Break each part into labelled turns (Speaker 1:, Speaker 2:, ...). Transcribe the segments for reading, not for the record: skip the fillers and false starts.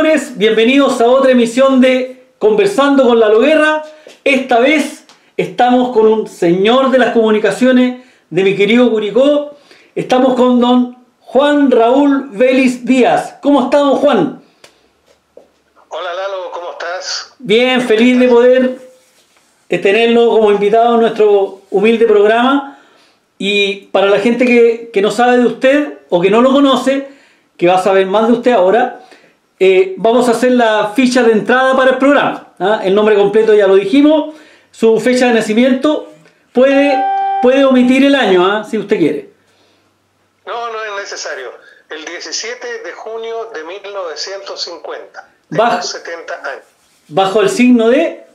Speaker 1: Señores, bienvenidos a otra emisión de Conversando con Lalo Guerra. Esta vez estamos con un señor de las comunicaciones de mi querido Curicó. Estamos con don Juan Raúl Vélez Díaz. ¿Cómo está, don Juan?
Speaker 2: Hola Lalo, ¿cómo estás?
Speaker 1: Bien, feliz de poder tenerlo como invitado en nuestro humilde programa. Y para la gente que no sabe de usted o que no lo conoce, que va a saber más de usted ahora, vamos a hacer la ficha de entrada para el programa. El nombre completo ya lo dijimos, su fecha de nacimiento, puede omitir el año, si usted quiere.
Speaker 2: No es necesario. El 17 de junio de 1950.
Speaker 1: Bajo
Speaker 2: 70 años.
Speaker 1: Bajo el signo de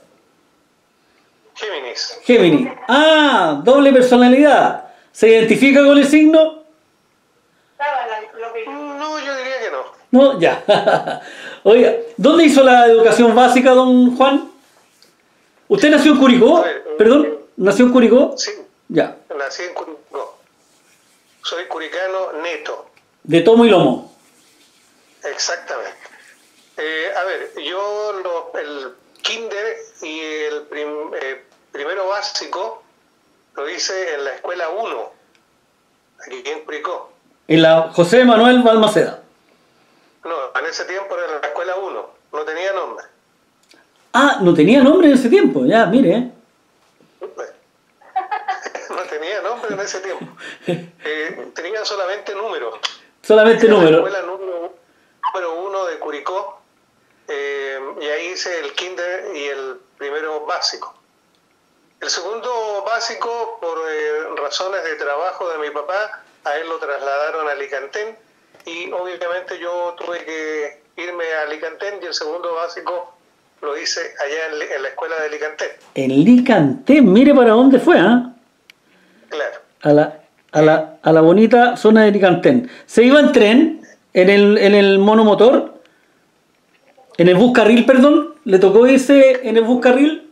Speaker 2: Géminis.
Speaker 1: Géminis. Doble personalidad. ¿Se identifica con el signo?
Speaker 2: No, yo diría que no.
Speaker 1: No, ya. Oiga, ¿dónde hizo la educación básica, don Juan? ¿Usted nació en Curicó? Perdón, ¿nació en Curicó?
Speaker 2: Sí.
Speaker 1: Ya.
Speaker 2: Nací en Curicó. Soy curicano neto.
Speaker 1: De tomo y lomo.
Speaker 2: Exactamente. Yo el kinder y el primero básico lo hice en la escuela 1, aquí en Curicó.
Speaker 1: En la José Manuel Balmaceda.
Speaker 2: No, en ese tiempo era la escuela 1, no tenía nombre.
Speaker 1: No tenía nombre en ese tiempo, ya, mire.
Speaker 2: No tenía nombre en ese tiempo. Tenía solamente números.
Speaker 1: Solamente números.
Speaker 2: La escuela número 1 de Curicó, y ahí hice el kinder y el primero básico. El segundo básico, por razones de trabajo de mi papá, a él lo trasladaron a Alicantén y obviamente yo tuve que irme a Alicantén y el segundo básico lo hice allá en la escuela de Alicantén.
Speaker 1: En Alicantén, mire para dónde fue,
Speaker 2: Claro.
Speaker 1: A la bonita zona de Alicantén. ¿Se iba en tren? ¿En el monomotor? ¿En el bus carril, perdón? ¿Le tocó irse en el bus carril?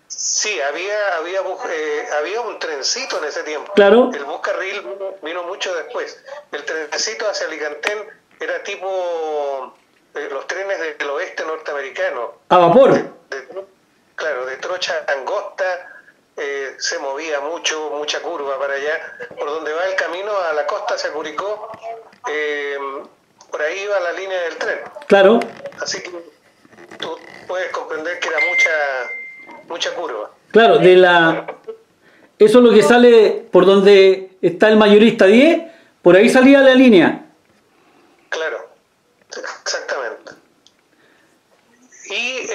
Speaker 2: Sí, había un trencito en ese tiempo.
Speaker 1: Claro.
Speaker 2: El bus carril vino mucho después. El trencito hacia Alicantén era tipo los trenes del oeste norteamericano.
Speaker 1: ¿A vapor?
Speaker 2: Claro, de trocha angosta, se movía mucha curva para allá. Por donde va el camino a la costa hacia Curicó, por ahí iba la línea del tren.
Speaker 1: Claro.
Speaker 2: Así que tú puedes comprender que era mucha curva.
Speaker 1: Claro, eso es lo que sale por donde está el mayorista 10, por ahí salía la línea.
Speaker 2: Claro, exactamente. Y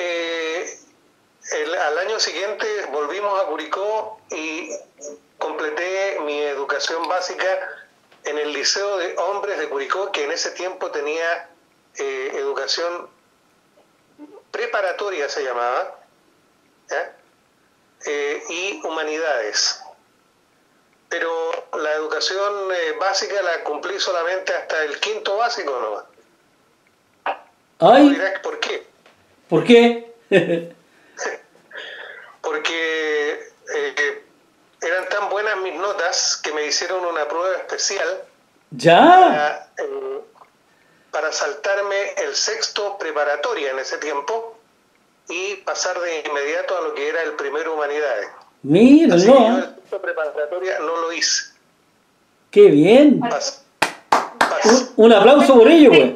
Speaker 2: al año siguiente volvimos a Curicó y completé mi educación básica en el Liceo de Hombres de Curicó, que en ese tiempo tenía educación preparatoria, se llamaba, y humanidades. Pero la educación básica la cumplí solamente hasta el quinto básico nomás.
Speaker 1: Ay.
Speaker 2: Dirás, ¿por qué?
Speaker 1: ¿Por qué?
Speaker 2: Porque eran tan buenas mis notas que me hicieron una prueba especial.
Speaker 1: ¿Ya?
Speaker 2: Para saltarme el sexto preparatoria en ese tiempo y pasar de inmediato a lo que era el primero humanidades.
Speaker 1: Mira,
Speaker 2: así
Speaker 1: no.
Speaker 2: Que yo el sexto preparatoria no lo hice.
Speaker 1: ¡Qué bien! Un aplauso por ello, pues.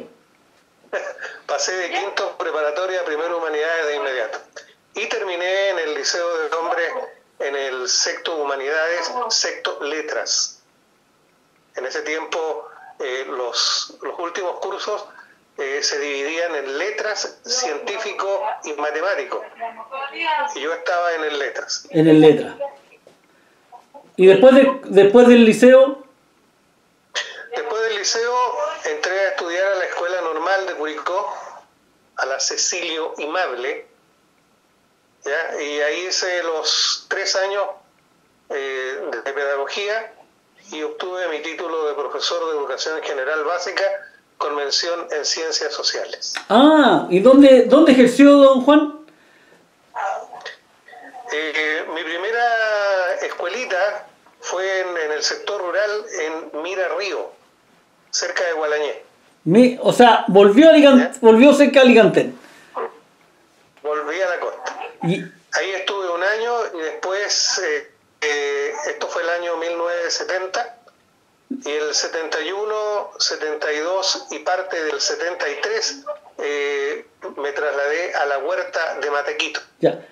Speaker 2: Pasé de quinto preparatoria a primero humanidades de inmediato. Y terminé en el Liceo de Hombres en el sexto humanidades, sexto letras. En ese tiempo los últimos cursos se dividían en letras, científico y matemático. Y yo estaba en el letras.
Speaker 1: En el letras. ¿Y después del liceo?
Speaker 2: Después del liceo entré a estudiar a la Escuela Normal de Curicó, a la Cecilio Imable, ¿ya? Y ahí hice los 3 años de pedagogía y obtuve mi título de profesor de educación general básica con mención en ciencias sociales.
Speaker 1: ¿Y dónde ejerció, don Juan?
Speaker 2: Mi primera escuelita fue en el sector rural en Mira Río, cerca de Gualañé.
Speaker 1: O sea, volvió a volvió cerca de Alicante.
Speaker 2: Volví a la costa. Ahí estuve un año y después, esto fue el año 1970, y el 71, 72 y parte del 73 me trasladé a la huerta de Matequito.
Speaker 1: Ya.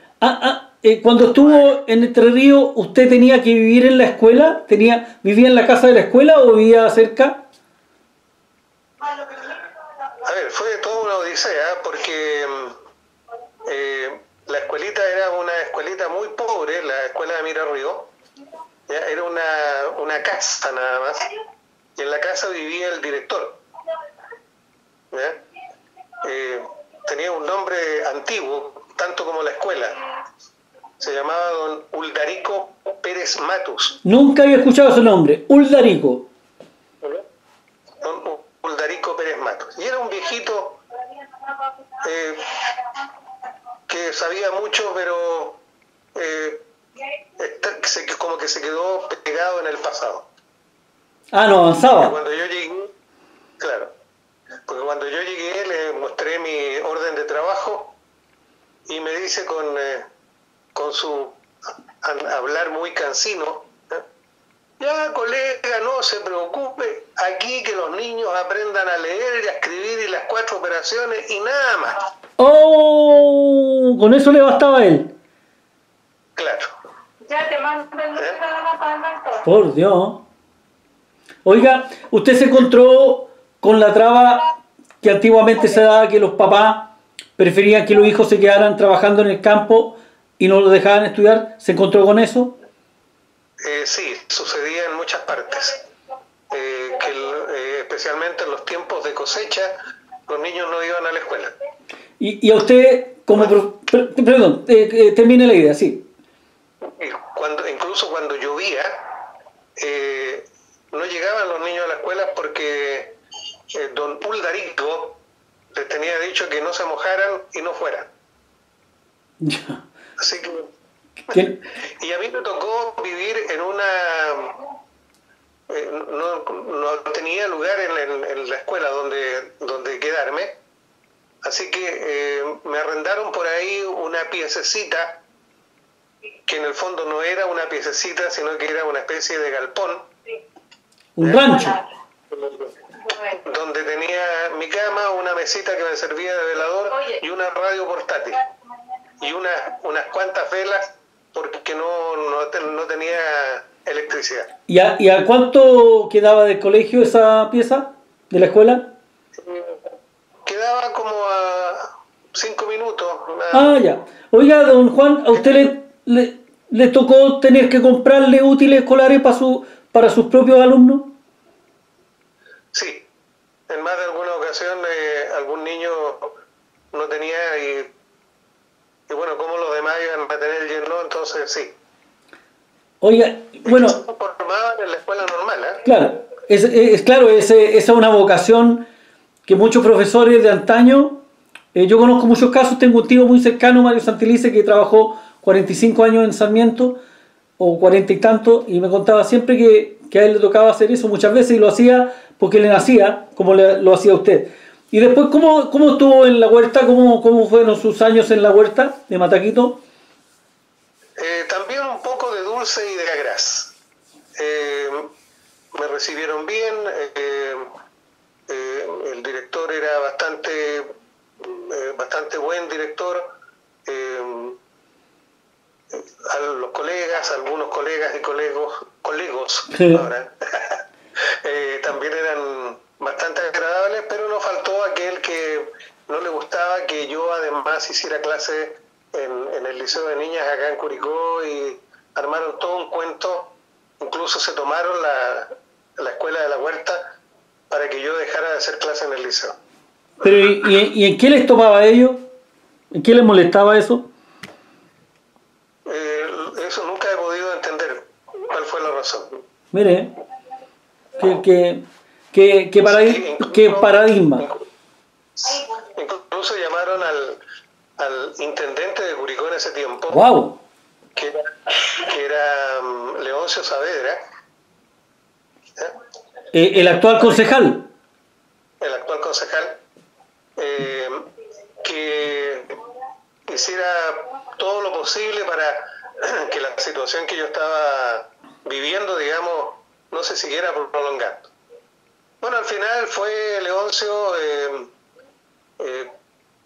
Speaker 1: Cuando estuvo en Entre Ríos, ¿usted tenía que vivir en la escuela? ¿Vivía en la casa de la escuela o vivía cerca?
Speaker 2: A ver, fue toda una odisea porque la escuelita era una escuelita muy pobre, la escuela de Mira Río. Era una casa nada más, y en la casa vivía el director. Tenía un nombre antiguo, tanto como la escuela. Se llamaba don Uldarico Pérez Matus.
Speaker 1: Nunca había escuchado ese nombre, Uldarico.
Speaker 2: Don Uldarico Pérez Matus. Y era un viejito que sabía mucho, pero como que se quedó pegado en el pasado.
Speaker 1: No avanzaba.
Speaker 2: Cuando yo llegué, claro, porque cuando yo llegué le mostré mi orden de trabajo y me dice con su hablar muy cansino, ya colega, no se preocupe, aquí que los niños aprendan a leer y a escribir y las 4 operaciones y nada más.
Speaker 1: Con eso le bastaba a él.
Speaker 2: Claro.
Speaker 3: Ya te mando el
Speaker 1: Por Dios. Oiga, ¿usted se encontró con la traba que antiguamente se daba, que los papás preferían que los hijos se quedaran trabajando en el campo y no los dejaban estudiar? ¿Se encontró con eso?
Speaker 2: Sí, sucedía en muchas partes. Especialmente en los tiempos de cosecha, los niños no iban a la escuela.
Speaker 1: Y a usted, como... Perdón, termine la idea, sí.
Speaker 2: Incluso cuando llovía, no llegaban los niños a la escuela porque don Uldarico les tenía dicho que no se mojaran y no fueran. Así que... Y a mí me tocó vivir en no tenía lugar en la escuela donde quedarme, así que me arrendaron por ahí una piececita que en el fondo no era una piececita, sino que era una especie de galpón.
Speaker 1: Un rancho.
Speaker 2: Donde tenía mi cama, una mesita que me servía de velador y una radio portátil. Y unas cuantas velas porque no tenía electricidad.
Speaker 1: ¿Y a cuánto quedaba del colegio esa pieza de la escuela?
Speaker 2: Quedaba como a 5 minutos.
Speaker 1: Ya. Oiga, don Juan, ¿a usted le tocó tener que comprarle útiles escolares para sus propios alumnos?
Speaker 2: Sí. En más de alguna ocasión algún niño no tenía y bueno, como los demás iban a tener lleno, entonces sí.
Speaker 1: Oiga, bueno...
Speaker 2: Se formaban en la escuela normal, ¿eh?
Speaker 1: Claro, esa es una vocación que muchos profesores de antaño... yo conozco muchos casos, tengo un tío muy cercano, Mario Santelice, que trabajó 45 años en Sarmiento, o 40 y tanto, y me contaba siempre que a él le tocaba hacer eso muchas veces, y lo hacía porque le nacía, como lo hacía usted. Y después, ¿cómo estuvo en la huerta? ¿Cómo fueron sus años en la huerta de Mataquito?
Speaker 2: También un poco de dulce y de agraz. Me recibieron bien, el director era bastante buen director. A los colegas, algunos colegas y colegos ahora, también eran bastante agradables, pero nos faltó aquel que no le gustaba que yo además hiciera clase en el Liceo de Niñas acá en Curicó, y armaron todo un cuento. Incluso se tomaron la escuela de la huerta para que yo dejara de hacer clase en el liceo.
Speaker 1: Pero ¿y en qué les tomaba a ellos? ¿En qué les molestaba eso?
Speaker 2: Eso nunca he podido entender cuál fue la razón.
Speaker 1: Mire, qué paradigma.
Speaker 2: Incluso llamaron al intendente de Curicó en ese tiempo,
Speaker 1: ¡Wow!
Speaker 2: que era Leoncio Saavedra.
Speaker 1: El actual concejal.
Speaker 2: el actual concejal, que hiciera todo lo posible para que la situación que yo estaba viviendo, digamos, no se siguiera prolongando. Bueno, al final fue Leoncio,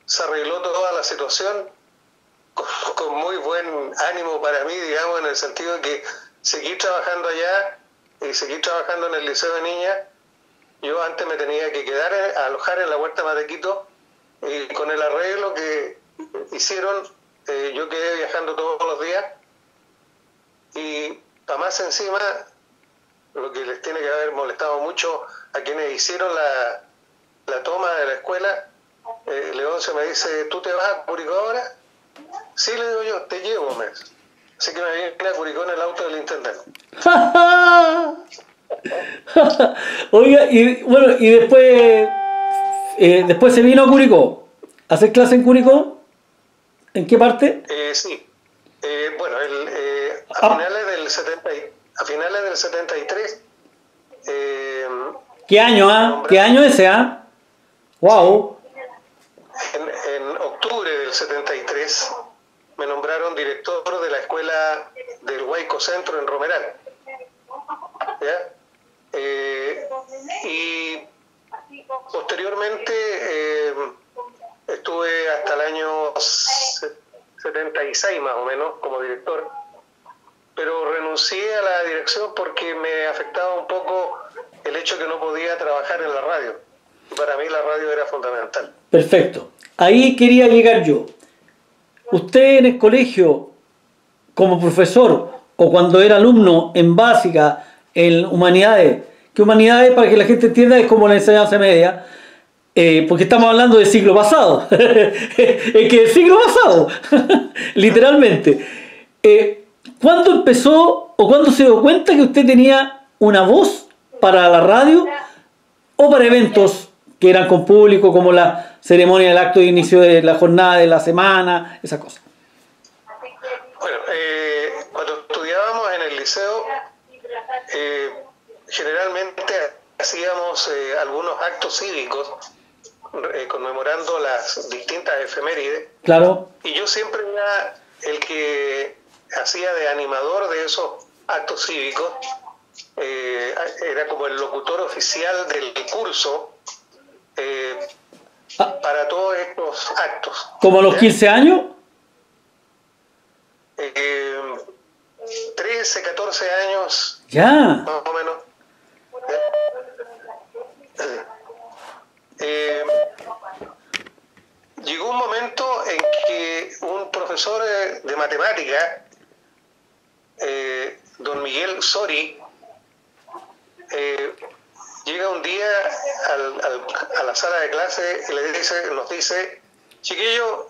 Speaker 2: se arregló toda la situación con muy buen ánimo para mí, digamos, en el sentido de que seguí trabajando allá y seguí trabajando en el Liceo de Niñas. Yo antes me tenía que quedar a alojar en la Huerta Matequito, y con el arreglo que hicieron, yo quedé viajando todos los días, y para más encima, lo que les tiene que haber molestado mucho a quienes hicieron la toma de la escuela, Leoncio me dice, ¿tú te vas a Curicó ahora? Sí, le digo yo, te llevo, me dice. Así que me vine a Curicó en el auto del intendente.
Speaker 1: Oiga, y bueno, y después se vino a Curicó. ¿Hacer clase en Curicó? ¿En qué parte?
Speaker 2: Sí. Bueno, a finales del 73.
Speaker 1: ¿Qué año, ah? ¿Qué año ese, ah? ¡Wow!
Speaker 2: En octubre del 73 me nombraron director de la escuela del Huayco Centro en Romeral. ¿Ya? Y posteriormente estuve hasta el año 76 más o menos como director, pero renuncié a la dirección porque me afectaba un poco el hecho que no podía trabajar en la radio. Para mí la radio era fundamental.
Speaker 1: Perfecto. Ahí quería llegar yo. Usted en el colegio, como profesor, o cuando era alumno en básica, en humanidades, que humanidades, para que la gente entienda, es como la enseñanza media, porque estamos hablando del siglo pasado. Es que el siglo pasado, literalmente. ¿Cuándo empezó o cuándo se dio cuenta que usted tenía una voz para la radio o para eventos que eran con público, como la ceremonia del acto de inicio de la jornada de la semana, esas cosas?
Speaker 2: Bueno, cuando estudiábamos en el liceo, generalmente hacíamos algunos actos cívicos conmemorando las distintas efemérides.
Speaker 1: Claro.
Speaker 2: Y yo siempre era el que hacía de animador de esos actos cívicos. Era como el locutor oficial del curso para todos estos actos.
Speaker 1: ¿Como a los 15 años?
Speaker 2: 13, 14 años.
Speaker 1: Ya.
Speaker 2: Más o menos. Llegó un momento en que un profesor de matemática, don Miguel Sori, llega un día a la sala de clase y nos dice, chiquillos,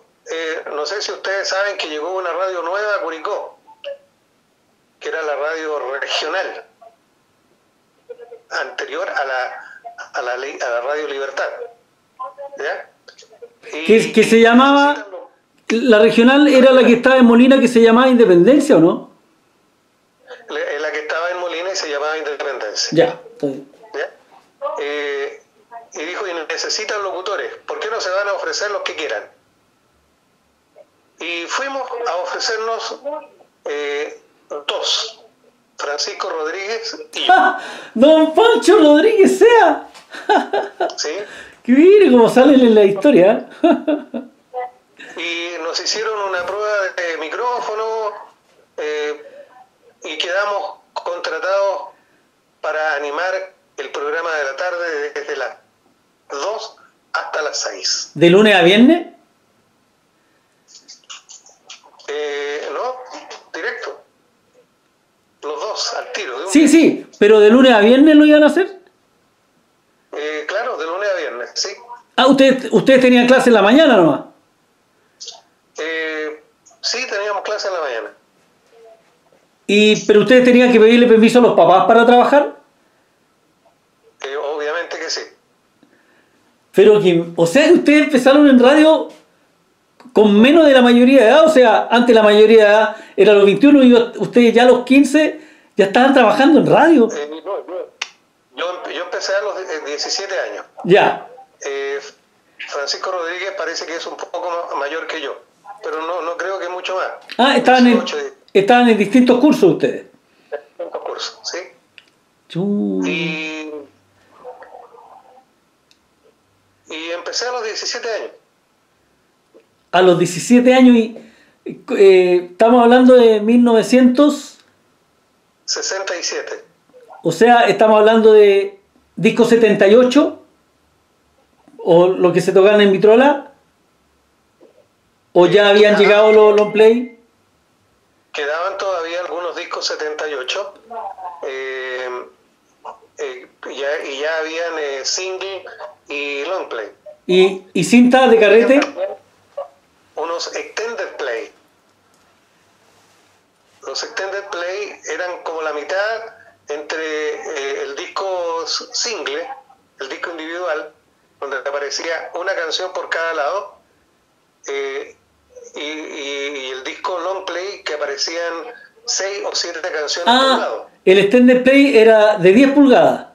Speaker 2: no sé si ustedes saben que llegó una radio nueva a Curicó, que era la radio regional, anterior a la Radio Libertad. ¿Ya?
Speaker 1: Que se llamaba, la regional era la que estaba en Molina, que se llamaba Independencia, ¿o no?
Speaker 2: La que estaba en Molina y se llamaba Independencia.
Speaker 1: Ya.
Speaker 2: ¿Ya? Y dijo, y necesitan locutores, ¿por qué no se van a ofrecer los que quieran? Y fuimos a ofrecernos dos, Francisco Rodríguez y yo.
Speaker 1: ¡Ah! ¡Don Pancho Rodríguez sea!
Speaker 2: ¿Sí?
Speaker 1: Que mire cómo sale en la historia.
Speaker 2: Y nos hicieron una prueba de micrófono y quedamos contratados para animar el programa de la tarde desde las 2 hasta las 6.
Speaker 1: ¿De lunes a viernes?
Speaker 2: No, directo. Los dos, al tiro.
Speaker 1: Sí, sí, pero ¿de lunes a viernes lo iban a hacer?
Speaker 2: Claro, de lunes a viernes, sí.
Speaker 1: Ah, ustedes tenían clase en la mañana nomás.
Speaker 2: Sí, teníamos clase en la mañana.
Speaker 1: ¿Pero ustedes tenían que pedirle permiso a los papás para trabajar?
Speaker 2: Obviamente que sí.
Speaker 1: Pero o sea que ustedes empezaron en radio con menos de la mayoría de edad, o sea, antes la mayoría de edad era los 21 y ustedes ya a los 15 ya estaban trabajando en radio.
Speaker 2: Yo empecé a los 17 años.
Speaker 1: Ya,
Speaker 2: Francisco Rodríguez parece que es un poco mayor que yo, pero no creo que mucho más.
Speaker 1: Ah,
Speaker 2: 18,
Speaker 1: estaban en distintos cursos ustedes.
Speaker 2: distintos cursos, ¿sí?
Speaker 1: Chu.
Speaker 2: Y empecé a los 17 años.
Speaker 1: A los 17 años y estamos hablando de 1967. O sea, estamos hablando de disco 78 o lo que se tocaban en Vitrola, o ya habían llegado los long play.
Speaker 2: Quedaban todavía algunos discos 78 y ya habían single y long play.
Speaker 1: ¿Y cintas de carrete?
Speaker 2: Unos extended play. Los extended play eran como la mitad entre el disco single, el disco individual, donde aparecía una canción por cada lado, y el disco long play, que aparecían 6 o 7 canciones por lado.
Speaker 1: El extended play era de 10 pulgadas.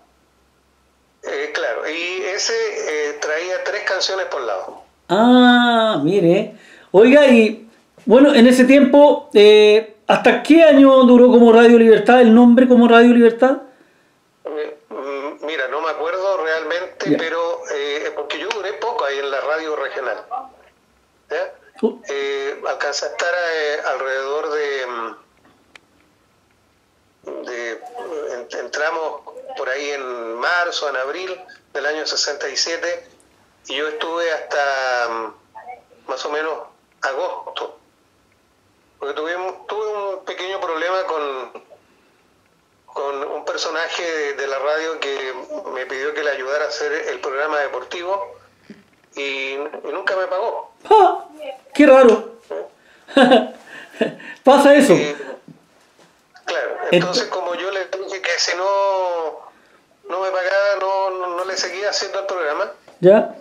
Speaker 2: Claro, y ese traía 3 canciones por lado.
Speaker 1: Ah, mire. Oiga, y bueno, en ese tiempo, ¿hasta qué año duró como Radio Libertad, el nombre como Radio Libertad?
Speaker 2: Mira, no me acuerdo realmente,
Speaker 1: ya.
Speaker 2: Pero porque yo duré poco ahí en la radio regional. ¿Ya? Alcancé a estar alrededor entramos por ahí en marzo, en abril del año 67, y yo estuve hasta más o menos agosto, porque tuve un pequeño problema con un personaje de la radio que me pidió que le ayudara a hacer el programa deportivo y nunca me pagó.
Speaker 1: ¡Ah! ¡Qué raro! Pasa eso.
Speaker 2: Claro, entonces como yo le dije que si no me pagaba, no le seguía haciendo el programa.
Speaker 1: ¿Ya?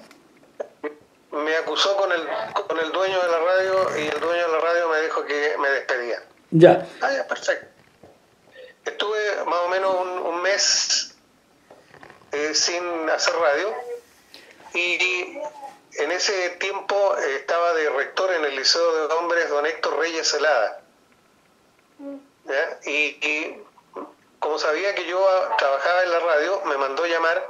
Speaker 2: Me acusó con el dueño de la radio, y el dueño de la radio me dijo que me despedía.
Speaker 1: Ya.
Speaker 2: Ya, perfecto. Estuve más o menos un mes sin hacer radio, y en ese tiempo estaba de rector en el Liceo de Hombres don Héctor Reyes Celada. ¿Ya? Y como sabía que yo trabajaba en la radio, me mandó llamar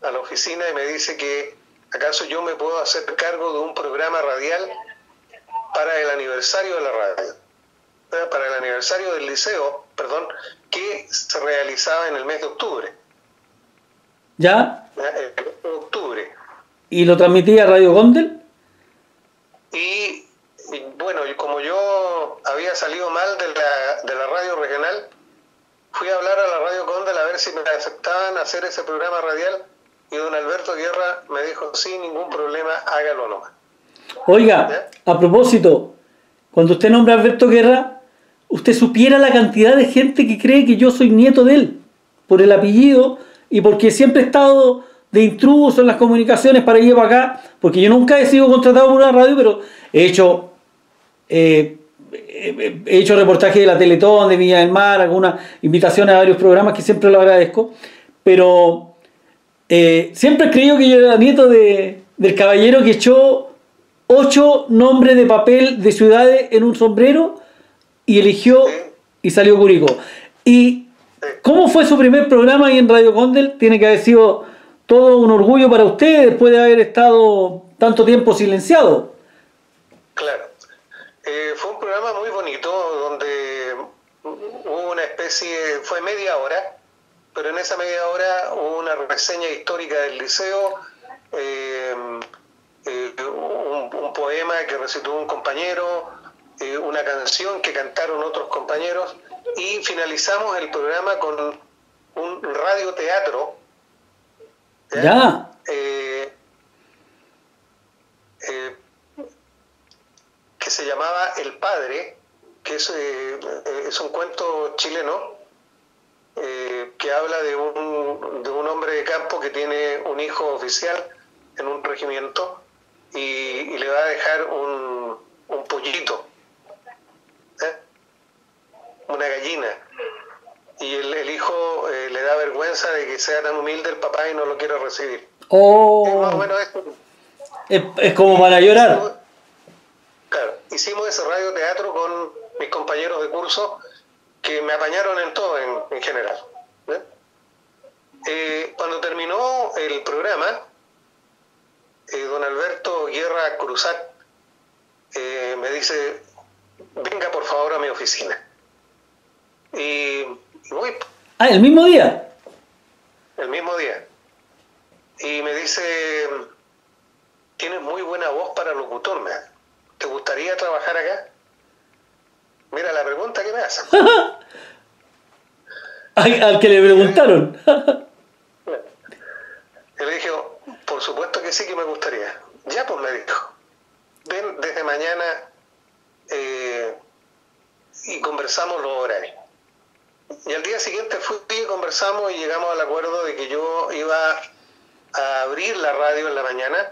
Speaker 2: a la oficina y me dice que acaso yo me puedo hacer cargo de un programa radial para el aniversario de la radio, para el aniversario del liceo, que se realizaba en el mes de octubre.
Speaker 1: ¿Ya?
Speaker 2: El mes de octubre.
Speaker 1: ¿Y lo transmitía Radio Gondel?
Speaker 2: Y bueno, como yo había salido mal de la radio regional, fui a hablar a la Radio Condel a ver si me aceptaban hacer ese programa radial, y don Alberto Guerra me dijo, sin ningún problema, hágalo nomás.
Speaker 1: Oiga,
Speaker 2: ¿Ya?
Speaker 1: a propósito, cuando usted nombra a Alberto Guerra, usted supiera la cantidad de gente que cree que yo soy nieto de él, por el apellido y porque siempre he estado de intruso en las comunicaciones para ir para acá, porque yo nunca he sido contratado por una radio, pero he hecho reportajes de la Teletón, de Viña del Mar, algunas invitaciones a varios programas que siempre lo agradezco, pero siempre he creído que yo era nieto del caballero que echó 8 nombres de papel de ciudades en un sombrero y eligió y salió Curicó. ¿Y cómo fue su primer programa ahí en Radio Condel? Tiene que haber sido todo un orgullo para usted después de haber estado tanto tiempo silenciado.
Speaker 2: Claro. Fue un programa muy bonito donde hubo una especie, fue media hora, pero en esa media hora hubo una reseña histórica del liceo, un poema que recitó un compañero, una canción que cantaron otros compañeros, y finalizamos el programa con un radioteatro.
Speaker 1: Ya.
Speaker 2: Que se llamaba El Padre, que es un cuento chileno que habla de un hombre de campo que tiene un hijo oficial en un regimiento y le va a dejar un pollito, una gallina, y el hijo le da vergüenza de que sea tan humilde el papá y no lo quiere recibir. Es más o
Speaker 1: Oh,
Speaker 2: menos esto.
Speaker 1: es como para llorar.
Speaker 2: Claro, hicimos ese radioteatro con mis compañeros de curso que me apañaron en todo en general. Cuando terminó el programa, don Alberto Guerra Cruzat me dice, venga por favor a mi oficina. Y voy
Speaker 1: Ah, el mismo día.
Speaker 2: el mismo día. Y me dice, tienes muy buena voz para locutor, ¿te gustaría trabajar acá? Mira la pregunta que me hacen.
Speaker 1: Al que le preguntaron.
Speaker 2: Y le dije, por supuesto que sí que me gustaría. Ya pues me dijo, ven desde mañana y conversamos los horarios. Y al día siguiente fui y conversamos y llegamos al acuerdo de que yo iba a abrir la radio en la mañana,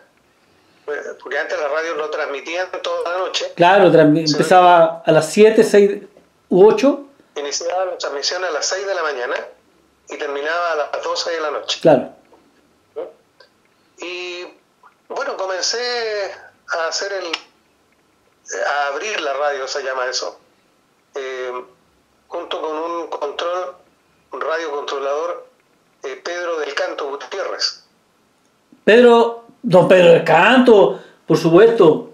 Speaker 2: porque antes la radio lo transmitían toda la noche.
Speaker 1: Claro, empezaba a las 7, 6 u 8.
Speaker 2: Iniciaba la transmisión a las 6 de la mañana y terminaba a las 12 de la noche.
Speaker 1: Claro.
Speaker 2: Y bueno, comencé a hacer a abrir la radio, se llama eso, junto con un radiocontrolador, Pedro del Canto Gutiérrez.
Speaker 1: Don Pedro del Canto, por supuesto.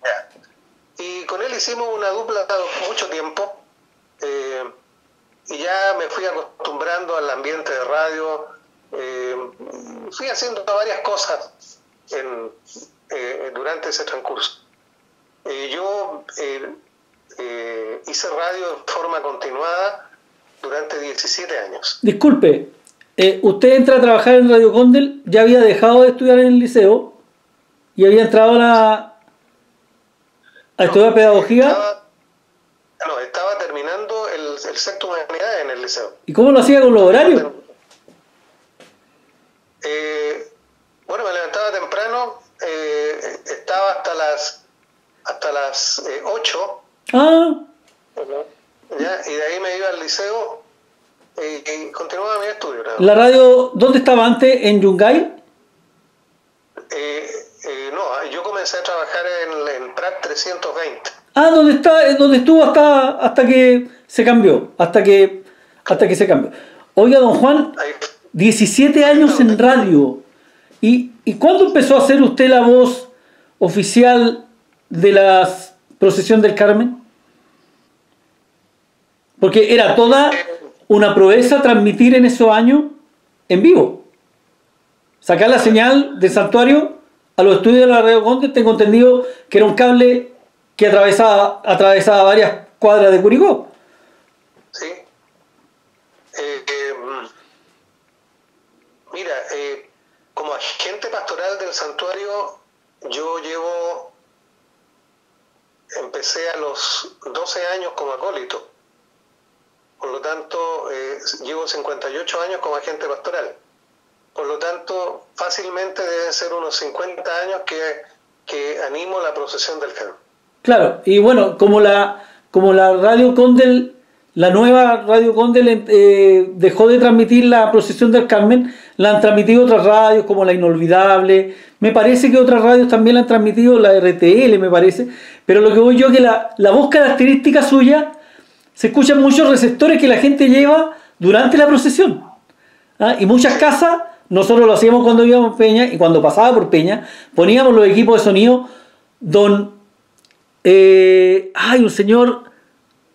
Speaker 2: Ya. Y con él hicimos una dupla mucho tiempo, y ya me fui acostumbrando al ambiente de radio. Fui haciendo varias cosas durante ese transcurso. Yo hice radio en forma continuada durante 17 años.
Speaker 1: Disculpe, usted entra a trabajar en Radio Condel, ya había dejado de estudiar en el liceo y había entrado a estudiar pedagogía.
Speaker 2: Estaba terminando el sexto humanidades en el liceo.
Speaker 1: ¿Y cómo lo hacía con los horarios?
Speaker 2: Bueno, me levantaba temprano, estaba hasta las 8.
Speaker 1: Ah,
Speaker 2: ¿Ya? Y de ahí me iba al liceo y continuaba mi estudio. ¿No?
Speaker 1: la radio, ¿dónde estaba antes? ¿En Yungay?
Speaker 2: No, yo comencé a trabajar en Prat 320.
Speaker 1: Ah, donde estuvo hasta que se cambió, hasta que se cambió. Oiga, don Juan,
Speaker 2: Ahí,
Speaker 1: 17 años en radio. ¿Y cuándo empezó a ser usted la voz oficial de la Procesión del Carmen? Porque era toda una proeza transmitir en esos años en vivo. Sacar la señal del santuario a los estudios de la Radio Condel, tengo entendido que era un cable que atravesaba varias cuadras de Curicó.
Speaker 2: sí. Mira, como agente pastoral del santuario, empecé a los 12 años como acólito. Por lo tanto, llevo 58 años como agente pastoral. Por lo tanto, fácilmente deben ser unos 50 años que animo la procesión del Carmen.
Speaker 1: Claro, y bueno, como la Radio Condel, la nueva Radio Condel dejó de transmitir la Procesión del Carmen, la han transmitido otras radios como La Inolvidable, me parece que otras radios también la han transmitido, la RTL me parece, pero lo que voy yo es que la voz característica suya se escuchan muchos receptores que la gente lleva durante la procesión. ¿Ah? Y muchas casas, nosotros lo hacíamos cuando íbamos a Peña, y cuando pasaba por Peña, poníamos los equipos de sonido. Un señor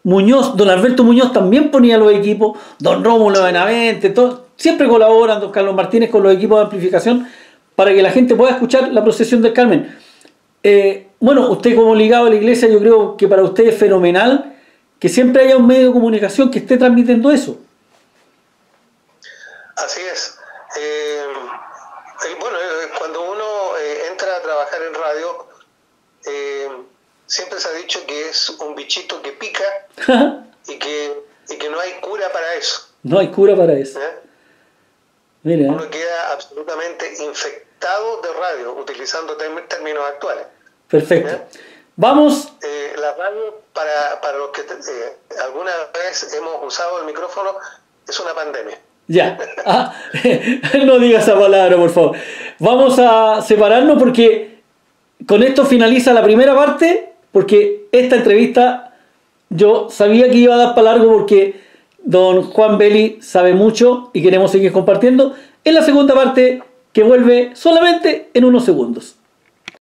Speaker 1: Muñoz, don Alberto Muñoz también ponía los equipos, don Rómulo Benavente, siempre colaboran, don Carlos Martínez con los equipos de amplificación para que la gente pueda escuchar la procesión del Carmen. Bueno, usted como ligado a la iglesia, yo creo que para usted es fenomenal que siempre haya un medio de comunicación que esté transmitiendo eso.
Speaker 2: Así es. Bueno, cuando uno entra a trabajar en radio, siempre se ha dicho que es un bichito que pica y que no hay cura para eso.
Speaker 1: No hay cura para eso. Mira.
Speaker 2: Uno queda absolutamente infectado de radio, utilizando términos actuales.
Speaker 1: Perfecto. Vamos.
Speaker 2: La radio, para los que alguna vez hemos usado el micrófono, es una pandemia.
Speaker 1: Ya. No diga esa palabra, por favor. Vamos a separarnos porque con esto finaliza la primera parte, porque esta entrevista yo sabía que iba a dar para largo porque don Juan Belli sabe mucho y queremos seguir compartiendo. En la segunda parte, que vuelve solamente en unos segundos.